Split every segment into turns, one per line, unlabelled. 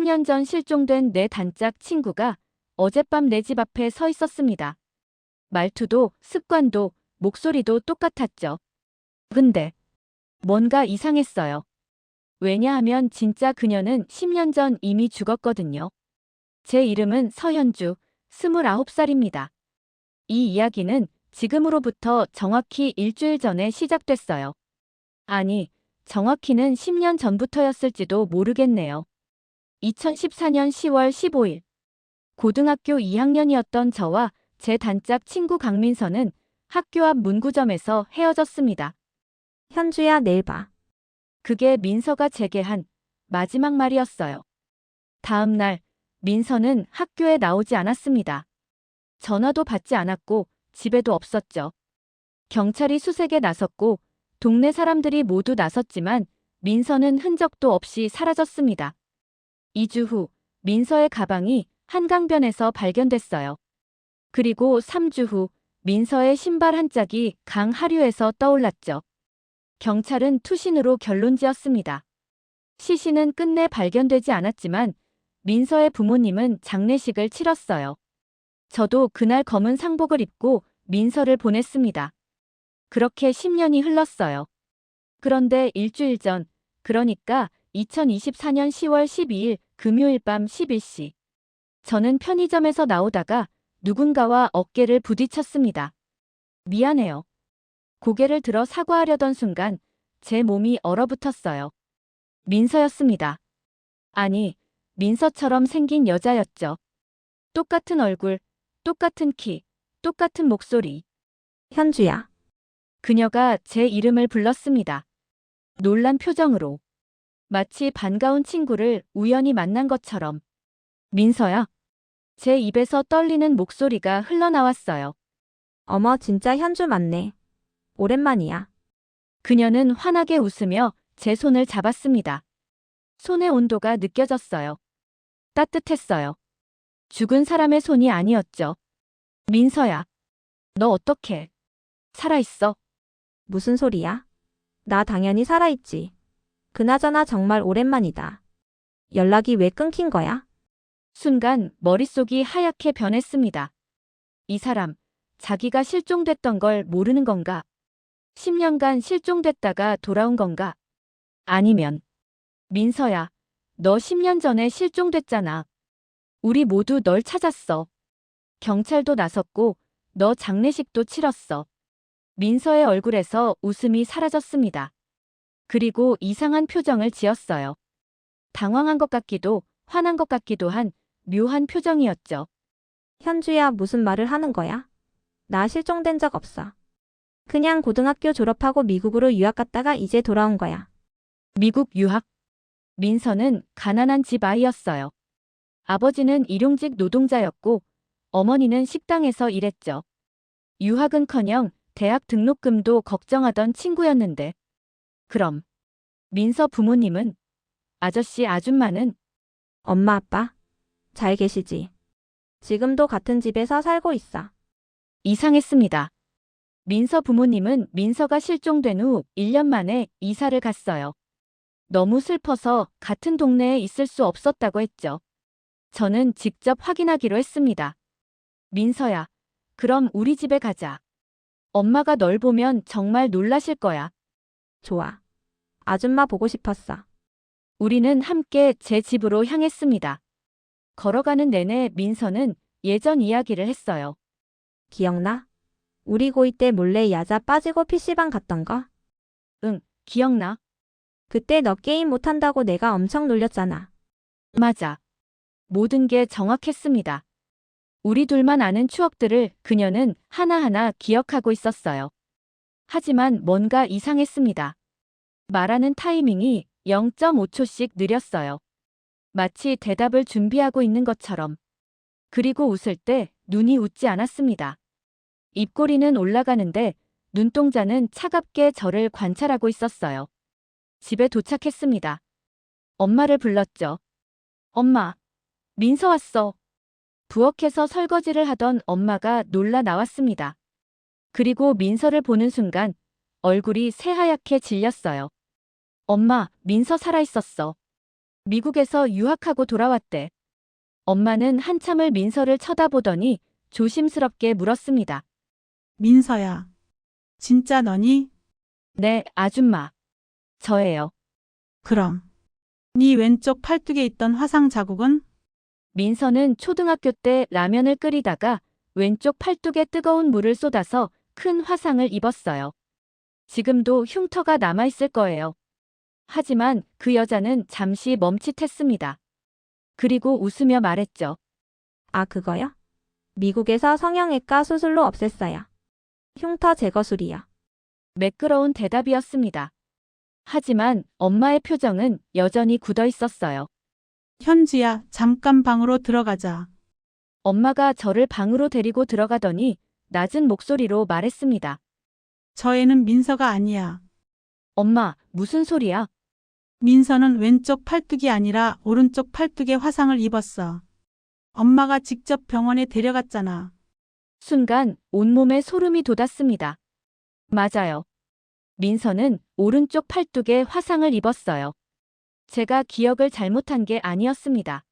10년 전 실종된 내 단짝 친구가 어젯밤 내 집 앞에 서 있었습니다. 말투도 습관도 목소리도 똑같았죠. 근데 뭔가 이상했어요. 왜냐하면 진짜 그녀는 10년 전 이미 죽었거든요. 제 이름은 서현주, 29살입니다. 이 이야기는 지금으로부터 정확히 일주일 전에 시작됐어요. 아니, 정확히는 10년 전부터였을지도 모르겠네요. 2014년 10월 15일. 고등학교 2학년이었던 저와 제 단짝 친구 강민서는 학교 앞 문구점에서 헤어졌습니다.
현주야, 내일 봐.
그게 민서가 제게 한 마지막 말이었어요. 다음 날, 민서는 학교에 나오지 않았습니다. 전화도 받지 않았고 집에도 없었죠. 경찰이 수색에 나섰고 동네 사람들이 모두 나섰지만 민서는 흔적도 없이 사라졌습니다. 2주 후 민서의 가방이 한강변에서 발견됐어요. 그리고 3주 후 민서의 신발 한 짝이 강 하류에서 떠올랐죠. 경찰은 투신으로 결론지었습니다. 시신은 끝내 발견되지 않았지만 민서의 부모님은 장례식을 치렀어요. 저도 그날 검은 상복을 입고 민서를 보냈습니다. 그렇게 10년이 흘렀어요. 그런데 일주일 전, 그러니까 2024년 10월 12일 금요일 밤 11시. 저는 편의점에서 나오다가 누군가와 어깨를 부딪혔습니다. 미안해요. 고개를 들어 사과하려던 순간 제 몸이 얼어붙었어요. 민서였습니다. 아니, 민서처럼 생긴 여자였죠. 똑같은 얼굴, 똑같은 키, 똑같은 목소리.
현주야.
그녀가 제 이름을 불렀습니다. 놀란 표정으로. 마치 반가운 친구를 우연히 만난 것처럼. 민서야. 제 입에서 떨리는 목소리가 흘러나왔어요.
어머, 진짜 현주 맞네. 오랜만이야.
그녀는 환하게 웃으며 제 손을 잡았습니다. 손의 온도가 느껴졌어요. 따뜻했어요. 죽은 사람의 손이 아니었죠. 민서야. 너 어떻게 살아있어?
무슨 소리야? 나 당연히 살아있지. 그나저나 정말 오랜만이다. 연락이 왜 끊긴 거야?
순간 머릿속이 하얗게 변했습니다. 이 사람, 자기가 실종됐던 걸 모르는 건가? 10년간 실종됐다가 돌아온 건가? 아니면, 민서야, 너 10년 전에 실종됐잖아. 우리 모두 널 찾았어. 경찰도 나섰고, 너 장례식도 치렀어. 민서의 얼굴에서 웃음이 사라졌습니다. 그리고 이상한 표정을 지었어요. 당황한 것 같기도, 화난 것 같기도 한 묘한 표정이었죠.
현주야, 무슨 말을 하는 거야? 나 실종된 적 없어. 그냥 고등학교 졸업하고 미국으로 유학 갔다가 이제 돌아온 거야.
미국 유학. 민서는 가난한 집 아이였어요. 아버지는 일용직 노동자였고 어머니는 식당에서 일했죠. 유학은커녕 대학 등록금도 걱정하던 친구였는데. 그럼 민서 부모님은? 아저씨 아줌마는?
엄마, 아빠? 잘 계시지? 지금도 같은 집에서 살고 있어.
이상했습니다. 민서 부모님은 민서가 실종된 후 1년 만에 이사를 갔어요. 너무 슬퍼서 같은 동네에 있을 수 없었다고 했죠. 저는 직접 확인하기로 했습니다. 민서야, 그럼 우리 집에 가자. 엄마가 널 보면 정말 놀라실 거야.
좋아. 아줌마 보고 싶었어.
우리는 함께 제 집으로 향했습니다. 걸어가는 내내 민서는 예전 이야기를 했어요.
기억나? 우리 고2 때 몰래 야자 빠지고 PC방 갔던 거?
응, 기억나?
그때 너 게임 못한다고 내가 엄청 놀렸잖아.
맞아. 모든 게 정확했습니다. 우리 둘만 아는 추억들을 그녀는 하나하나 기억하고 있었어요. 하지만 뭔가 이상했습니다. 말하는 타이밍이 0.5초씩 느렸어요. 마치 대답을 준비하고 있는 것처럼. 그리고 웃을 때 눈이 웃지 않았습니다. 입꼬리는 올라가는데 눈동자는 차갑게 저를 관찰하고 있었어요. 집에 도착했습니다. 엄마를 불렀죠. 엄마, 민서 왔어. 부엌에서 설거지를 하던 엄마가 놀라 나왔습니다. 그리고 민서를 보는 순간 얼굴이 새하얗게 질렸어요. 엄마, 민서 살아있었어. 미국에서 유학하고 돌아왔대. 엄마는 한참을 민서를 쳐다보더니 조심스럽게 물었습니다.
민서야, 진짜 너니?
네, 아줌마. 저예요.
그럼. 네 왼쪽 팔뚝에 있던 화상 자국은?
민서는 초등학교 때 라면을 끓이다가 왼쪽 팔뚝에 뜨거운 물을 쏟아서 큰 화상을 입었어요. 지금도 흉터가 남아있을 거예요. 하지만 그 여자는 잠시 멈칫했습니다. 그리고 웃으며 말했죠.
아, 그거요? 미국에서 성형외과 수술로 없앴어요. 흉터 제거술이요.
매끄러운 대답이었습니다. 하지만 엄마의 표정은 여전히 굳어 있었어요.
현주야, 잠깐 방으로 들어가자.
엄마가 저를 방으로 데리고 들어가더니 낮은 목소리로 말했습니다.
저 애는 민서가 아니야.
엄마, 무슨 소리야?
민서는 왼쪽 팔뚝이 아니라 오른쪽 팔뚝에 화상을 입었어. 엄마가 직접 병원에 데려갔잖아.
순간 온몸에 소름이 돋았습니다. 맞아요. 민서는 오른쪽 팔뚝에 화상을 입었어요. 제가 기억을 잘못한 게 아니었습니다.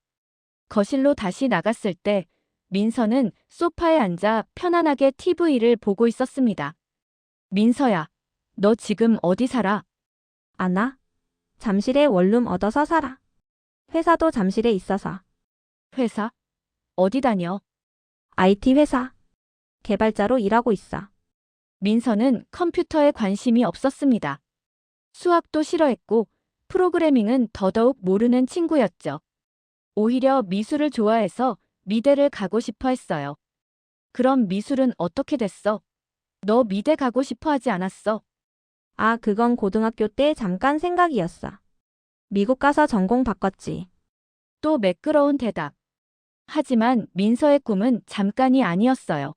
거실로 다시 나갔을 때 민서는 소파에 앉아 편안하게 TV를 보고 있었습니다. 민서야, 너 지금 어디 살아?
아나? 잠실에 원룸 얻어서 살아. 회사도 잠실에 있어서.
회사? 어디 다녀?
IT 회사. 개발자로 일하고 있어.
민서는 컴퓨터에 관심이 없었습니다. 수학도 싫어했고 프로그래밍은 더더욱 모르는 친구였죠. 오히려 미술을 좋아해서 미대를 가고 싶어 했어요. 그럼 미술은 어떻게 됐어? 너 미대 가고 싶어 하지 않았어?
아, 그건 고등학교 때 잠깐 생각이었어. 미국 가서 전공 바꿨지.
또 매끄러운 대답. 하지만 민서의 꿈은 잠깐이 아니었어요.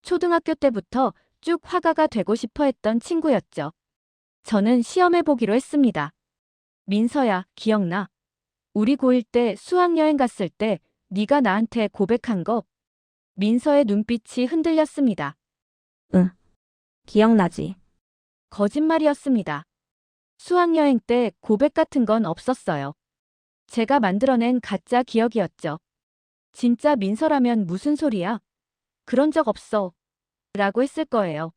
초등학교 때부터 쭉 화가가 되고 싶어 했던 친구였죠. 저는 시험해보기로 했습니다. 민서야, 기억나? 우리 고1 때 수학여행 갔을 때 네가 나한테 고백한 거. 민서의 눈빛이 흔들렸습니다.
기억나지?
거짓말이었습니다. 수학여행 때 고백 같은 건 없었어요. 제가 만들어낸 가짜 기억이었죠. 진짜 민서라면 무슨 소리야? 그런 적 없어. 라고 했을 거예요.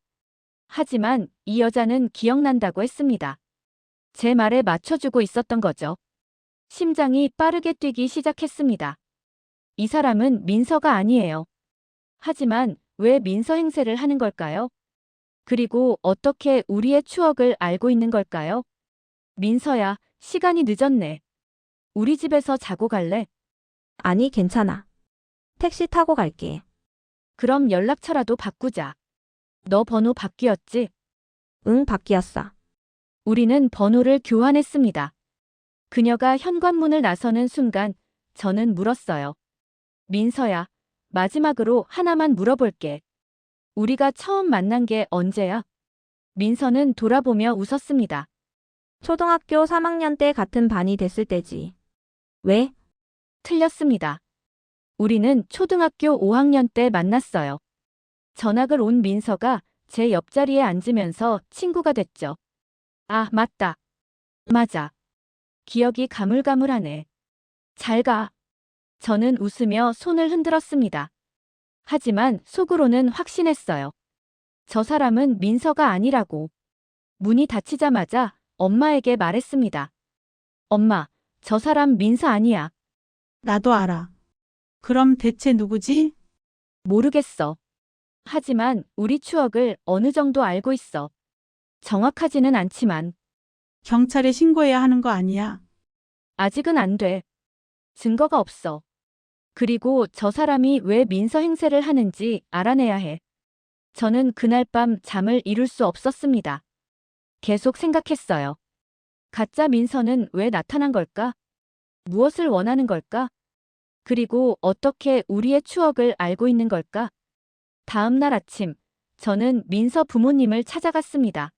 하지만 이 여자는 기억난다고 했습니다. 제 말에 맞춰주고 있었던 거죠. 심장이 빠르게 뛰기 시작했습니다. 이 사람은 민서가 아니에요. 하지만 왜 민서 행세를 하는 걸까요? 그리고 어떻게 우리의 추억을 알고 있는 걸까요? 민서야, 시간이 늦었네. 우리 집에서 자고 갈래?
아니, 괜찮아. 택시 타고 갈게.
그럼 연락처라도 바꾸자. 너 번호 바뀌었지?
응, 바뀌었어.
우리는 번호를 교환했습니다. 그녀가 현관문을 나서는 순간 저는 물었어요. 민서야, 마지막으로 하나만 물어볼게. 우리가 처음 만난 게 언제야? 민서는 돌아보며 웃었습니다.
초등학교 3학년 때 같은 반이 됐을 때지. 왜?
틀렸습니다. 우리는 초등학교 5학년 때 만났어요. 전학을 온 민서가 제 옆자리에 앉으면서 친구가 됐죠. 아, 맞다. 맞아. 기억이 가물가물하네. 잘 가. 저는 웃으며 손을 흔들었습니다. 하지만 속으로는 확신했어요. 저 사람은 민서가 아니라고. 문이 닫히자마자 엄마에게 말했습니다. 엄마, 저 사람 민서 아니야.
나도 알아. 그럼 대체 누구지?
모르겠어. 하지만 우리 추억을 어느 정도 알고 있어. 정확하지는 않지만
경찰에 신고해야 하는 거 아니야?
아직은 안 돼. 증거가 없어. 그리고 저 사람이 왜 민서 행세를 하는지 알아내야 해. 저는 그날 밤 잠을 이룰 수 없었습니다. 계속 생각했어요. 가짜 민서는 왜 나타난 걸까? 무엇을 원하는 걸까? 그리고 어떻게 우리의 추억을 알고 있는 걸까? 다음 날 아침, 저는 민서 부모님을 찾아갔습니다.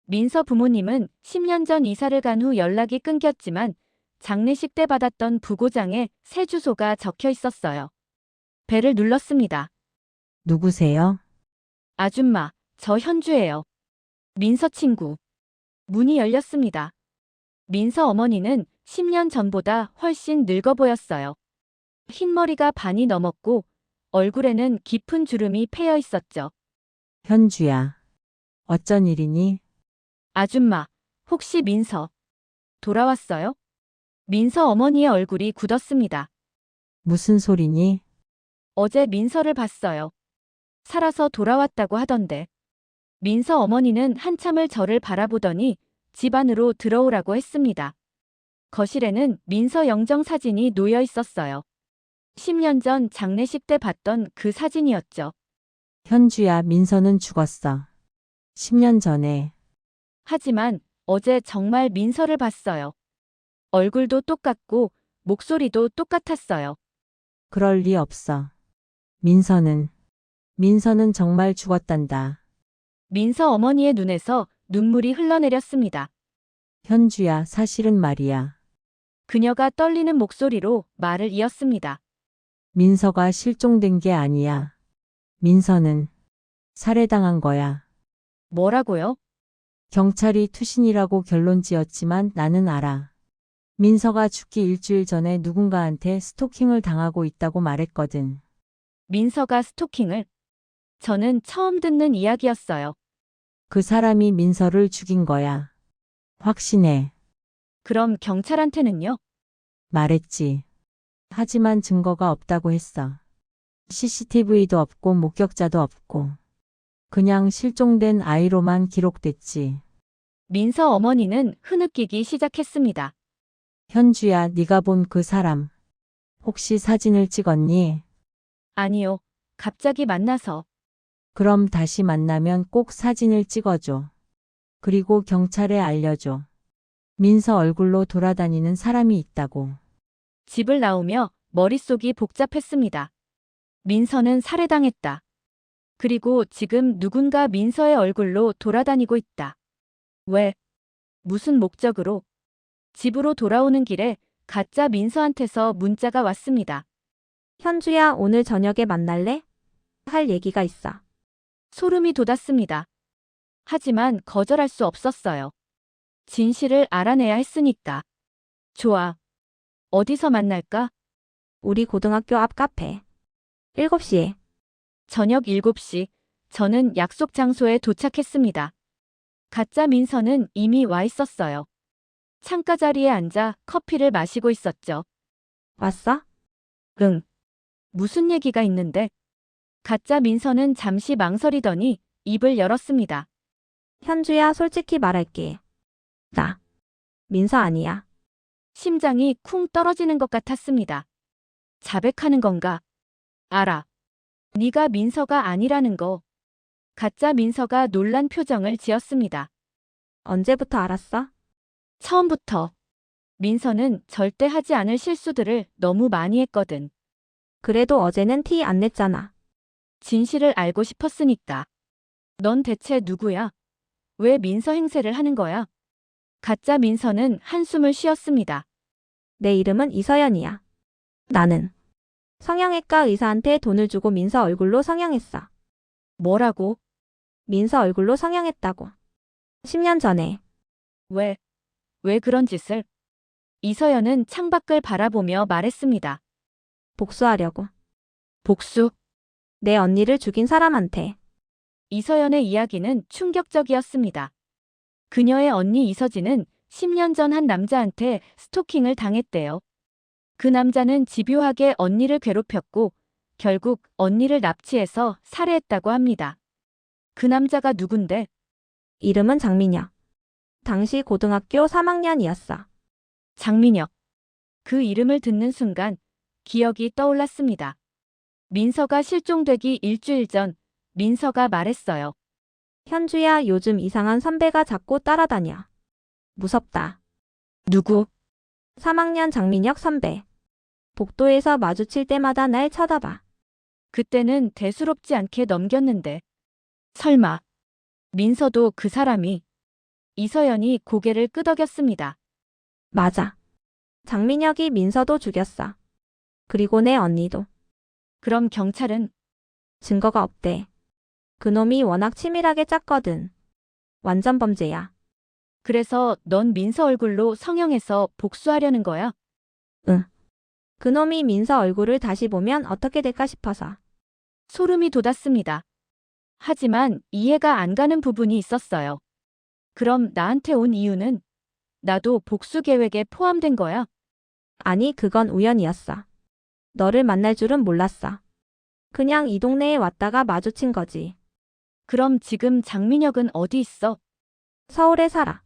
민서 부모님은 10년 전 이사를 간 후 연락이 끊겼지만 장례식 때 받았던 부고장에 새 주소가 적혀 있었어요. 벨을 눌렀습니다.
누구세요?
아줌마, 저 현주예요. 민서 친구. 문이 열렸습니다. 민서 어머니는 10년 전보다 훨씬 늙어 보였어요. 흰머리가 반이 넘었고 얼굴에는 깊은 주름이 패여 있었죠.
현주야. 어쩐 일이니?
아줌마, 혹시 민서 돌아왔어요? 민서 어머니의 얼굴이 굳었습니다.
무슨 소리니?
어제 민서를 봤어요. 살아서 돌아왔다고 하던데. 민서 어머니는 한참을 저를 바라보더니 집 안으로 들어오라고 했습니다. 거실에는 민서 영정 사진이 놓여 있었어요. 10년 전 장례식 때 봤던 그 사진이었죠.
현주야, 민서는 죽었어. 10년 전에.
하지만 어제 정말 민서를 봤어요. 얼굴도 똑같고 목소리도 똑같았어요.
그럴 리 없어. 민서는 정말 죽었단다.
민서 어머니의 눈에서 눈물이 흘러내렸습니다.
현주야, 사실은 말이야.
그녀가 떨리는 목소리로 말을 이었습니다.
민서가 실종된 게 아니야. 민서는 살해당한 거야.
뭐라고요?
경찰이 투신이라고 결론 지었지만 나는 알아. 민서가 죽기 일주일 전에 누군가한테 스토킹을 당하고 있다고 말했거든.
민서가 스토킹을? 저는 처음 듣는 이야기였어요.
그 사람이 민서를 죽인 거야. 확신해.
그럼 경찰한테는요?
말했지. 하지만 증거가 없다고 했어. CCTV도 없고 목격자도 없고. 그냥 실종된 아이로만 기록됐지.
민서 어머니는 흐느끼기 시작했습니다.
현주야, 네가 본 그 사람. 혹시 사진을 찍었니?
아니요. 갑자기 만나서.
그럼 다시 만나면 꼭 사진을 찍어줘. 그리고 경찰에 알려줘. 민서 얼굴로 돌아다니는 사람이 있다고.
집을 나오며 머릿속이 복잡했습니다. 민서는 살해당했다. 그리고 지금 누군가 민서의 얼굴로 돌아다니고 있다. 왜? 무슨 목적으로? 집으로 돌아오는 길에 가짜 민서한테서 문자가 왔습니다.
현주야, 오늘 저녁에 만날래? 할 얘기가 있어.
소름이 돋았습니다. 하지만 거절할 수 없었어요. 진실을 알아내야 했으니까. 좋아. 어디서 만날까?
우리 고등학교 앞 카페. 7시에.
저녁 7시, 저는 약속 장소에 도착했습니다. 가짜 민서는 이미 와 있었어요. 창가 자리에 앉아 커피를 마시고 있었죠.
왔어?
응. 무슨 얘기가 있는데? 가짜 민서는 잠시 망설이더니 입을 열었습니다.
현주야, 솔직히 말할게. 나 민서 아니야.
심장이 쿵 떨어지는 것 같았습니다. 자백하는 건가? 알아. 네가 민서가 아니라는 거. 가짜 민서가 놀란 표정을 지었습니다.
언제부터 알았어?
처음부터. 민서는 절대 하지 않을 실수들을 너무 많이 했거든.
그래도 어제는 티 안 냈잖아.
진실을 알고 싶었으니까. 넌 대체 누구야? 왜 민서 행세를 하는 거야? 가짜 민서는 한숨을 쉬었습니다.
내 이름은 이서연이야. 나는 성형외과 의사한테 돈을 주고 민서 얼굴로 성형했어.
뭐라고?
민서 얼굴로 성형했다고. 10년 전에.
왜 그런 짓을? 이서연은 창밖을 바라보며 말했습니다.
복수하려고.
복수?
내 언니를 죽인 사람한테.
이서연의 이야기는 충격적이었습니다. 그녀의 언니 이서진은 10년 전 한 남자한테 스토킹을 당했대요. 그 남자는 집요하게 언니를 괴롭혔고 결국 언니를 납치해서 살해했다고 합니다. 그 남자가 누군데?
이름은 장민혁. 당시 고등학교 3학년이었어.
장민혁. 그 이름을 듣는 순간 기억이 떠올랐습니다. 민서가 실종되기 일주일 전 민서가 말했어요.
현주야, 요즘 이상한 선배가 자꾸 따라다녀. 무섭다.
누구?
3학년 장민혁 선배. 복도에서 마주칠 때마다 날 쳐다봐.
그때는 대수롭지 않게 넘겼는데. 설마 민서도 그 사람이? 이서연이 고개를 끄덕였습니다.
맞아. 장민혁이 민서도 죽였어. 그리고 내 언니도.
그럼 경찰은?
증거가 없대. 그놈이 워낙 치밀하게 짰거든. 완전 범죄야.
그래서 넌 민서 얼굴로 성형해서 복수하려는 거야?
그놈이 민서 얼굴을 다시 보면 어떻게 될까 싶어서.
소름이 돋았습니다. 하지만 이해가 안 가는 부분이 있었어요. 그럼 나한테 온 이유는 나도 복수 계획에 포함된 거야?
아니, 그건 우연이었어. 너를 만날 줄은 몰랐어. 그냥 이 동네에 왔다가 마주친 거지.
그럼 지금 장민혁은 어디 있어?
서울에 살아.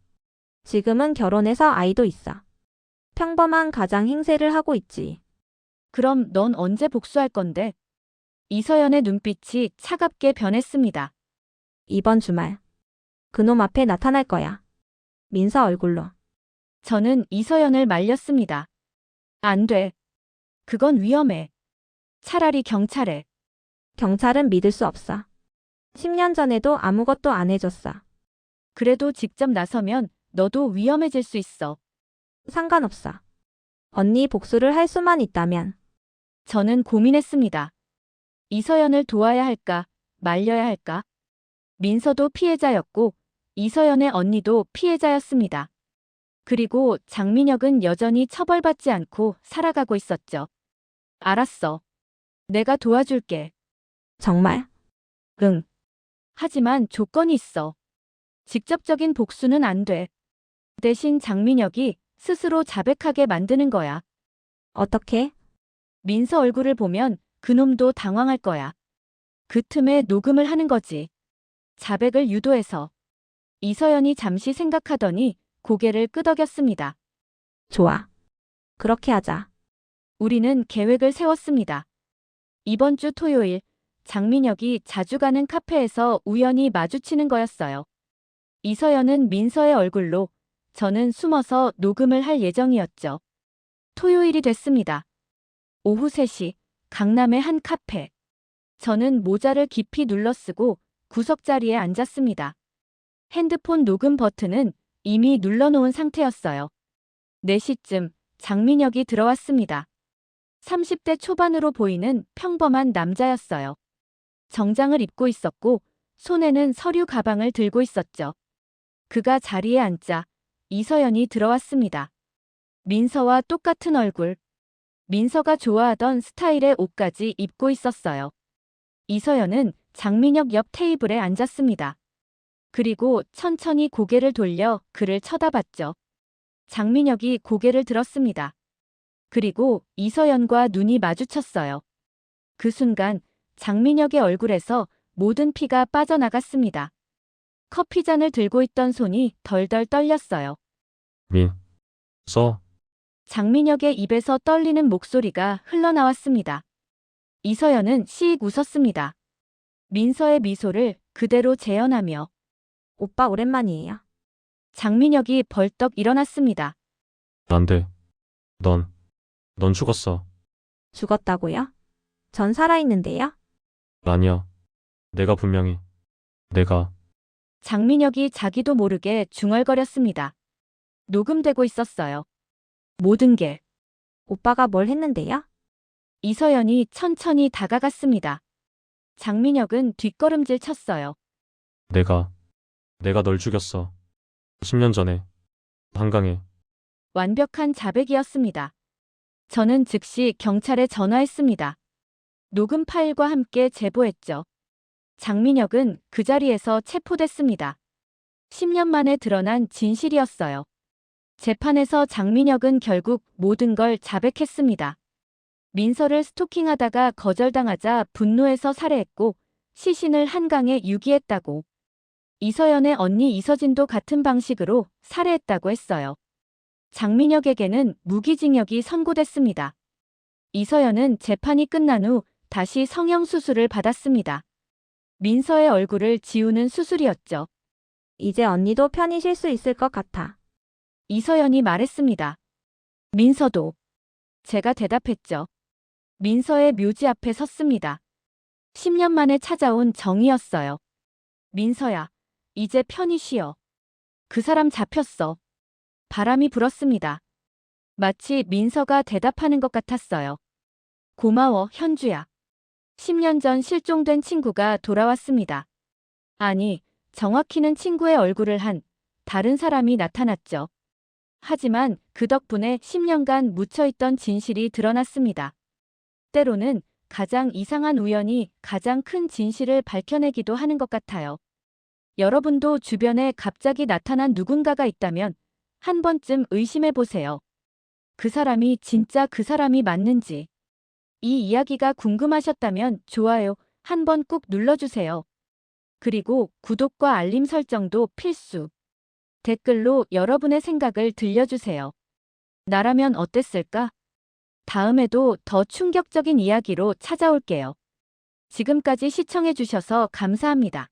지금은 결혼해서 아이도 있어. 평범한 가장 행세를 하고 있지.
그럼 넌 언제 복수할 건데? 이서연의 눈빛이 차갑게 변했습니다.
이번 주말. 그놈 앞에 나타날 거야. 민서 얼굴로.
저는 이서연을 말렸습니다. 안 돼. 그건 위험해. 차라리 경찰에.
경찰은 믿을 수 없어. 10년 전에도 아무것도 안 해줬어.
그래도 직접 나서면 너도 위험해질 수 있어.
상관없어. 언니 복수를 할 수만 있다면.
저는 고민했습니다. 이서연을 도와야 할까, 말려야 할까? 민서도 피해자였고, 이서연의 언니도 피해자였습니다. 그리고 장민혁은 여전히 처벌받지 않고 살아가고 있었죠. 알았어. 내가 도와줄게.
정말?
응. 하지만 조건이 있어. 직접적인 복수는 안 돼. 대신 장민혁이 스스로 자백하게 만드는 거야.
어떻게?
민서 얼굴을 보면 그놈도 당황할 거야. 그 틈에 녹음을 하는 거지. 자백을 유도해서. 이서연이 잠시 생각하더니 고개를 끄덕였습니다.
좋아. 그렇게 하자.
우리는 계획을 세웠습니다. 이번 주 토요일, 장민혁이 자주 가는 카페에서 우연히 마주치는 거였어요. 이서연은 민서의 얼굴로, 저는 숨어서 녹음을 할 예정이었죠. 토요일이 됐습니다. 오후 3시, 강남의 한 카페. 저는 모자를 깊이 눌러쓰고 구석자리에 앉았습니다. 핸드폰 녹음 버튼은 이미 눌러놓은 상태였어요. 4시쯤 장민혁이 들어왔습니다. 30대 초반으로 보이는 평범한 남자였어요. 정장을 입고 있었고 손에는 서류 가방을 들고 있었죠. 그가 자리에 앉자 이서연이 들어왔습니다. 민서와 똑같은 얼굴. 민서가 좋아하던 스타일의 옷까지 입고 있었어요. 이서연은 장민혁 옆 테이블에 앉았습니다. 그리고 천천히 고개를 돌려 그를 쳐다봤죠. 장민혁이 고개를 들었습니다. 그리고 이서연과 눈이 마주쳤어요. 그 순간 장민혁의 얼굴에서 모든 피가 빠져나갔습니다. 커피잔을 들고 있던 손이 덜덜 떨렸어요. 장민혁의 입에서 떨리는 목소리가 흘러나왔습니다. 이서연은 씩 웃었습니다. 민서의 미소를 그대로 재현하며
오빠 오랜만이에요.
장민혁이 벌떡 일어났습니다.
안 돼. 넌 죽었어.
죽었다고요? 전 살아있는데요?
아니야. 내가 분명히.
장민혁이 자기도 모르게 중얼거렸습니다. 녹음되고 있었어요. 모든 게.
오빠가 뭘 했는데요?
이서연이 천천히 다가갔습니다. 장민혁은 뒷걸음질 쳤어요.
내가 널 죽였어. 10년 전에. 한강에.
완벽한 자백이었습니다. 저는 즉시 경찰에 전화했습니다. 녹음 파일과 함께 제보했죠. 장민혁은 그 자리에서 체포됐습니다. 10년 만에 드러난 진실이었어요. 재판에서 장민혁은 결국 모든 걸 자백했습니다. 민서를 스토킹하다가 거절당하자 분노해서 살해했고 시신을 한강에 유기했다고. 이서연의 언니 이서진도 같은 방식으로 살해했다고 했어요. 장민혁에게는 무기징역이 선고됐습니다. 이서연은 재판이 끝난 후 다시 성형수술을 받았습니다. 민서의 얼굴을 지우는 수술이었죠.
이제 언니도 편히 쉴 수 있을 것 같아.
이서연이 말했습니다. 민서도. 제가 대답했죠. 민서의 묘지 앞에 섰습니다. 10년 만에 찾아온 정이었어요. 민서야, 이제 편히 쉬어. 그 사람 잡혔어. 바람이 불었습니다. 마치 민서가 대답하는 것 같았어요. 고마워, 현주야. 10년 전 실종된 친구가 돌아왔습니다. 아니, 정확히는 친구의 얼굴을 한 다른 사람이 나타났죠. 하지만 그 덕분에 10년간 묻혀있던 진실이 드러났습니다. 때로는 가장 이상한 우연이 가장 큰 진실을 밝혀내기도 하는 것 같아요. 여러분도 주변에 갑자기 나타난 누군가가 있다면 한 번쯤 의심해 보세요. 그 사람이 진짜 그 사람이 맞는지. 이 이야기가 궁금하셨다면 좋아요 한번 꾹 눌러주세요. 그리고 구독과 알림 설정도 필수. 댓글로 여러분의 생각을 들려주세요. 나라면 어땠을까? 다음에도 더 충격적인 이야기로 찾아올게요. 지금까지 시청해주셔서 감사합니다.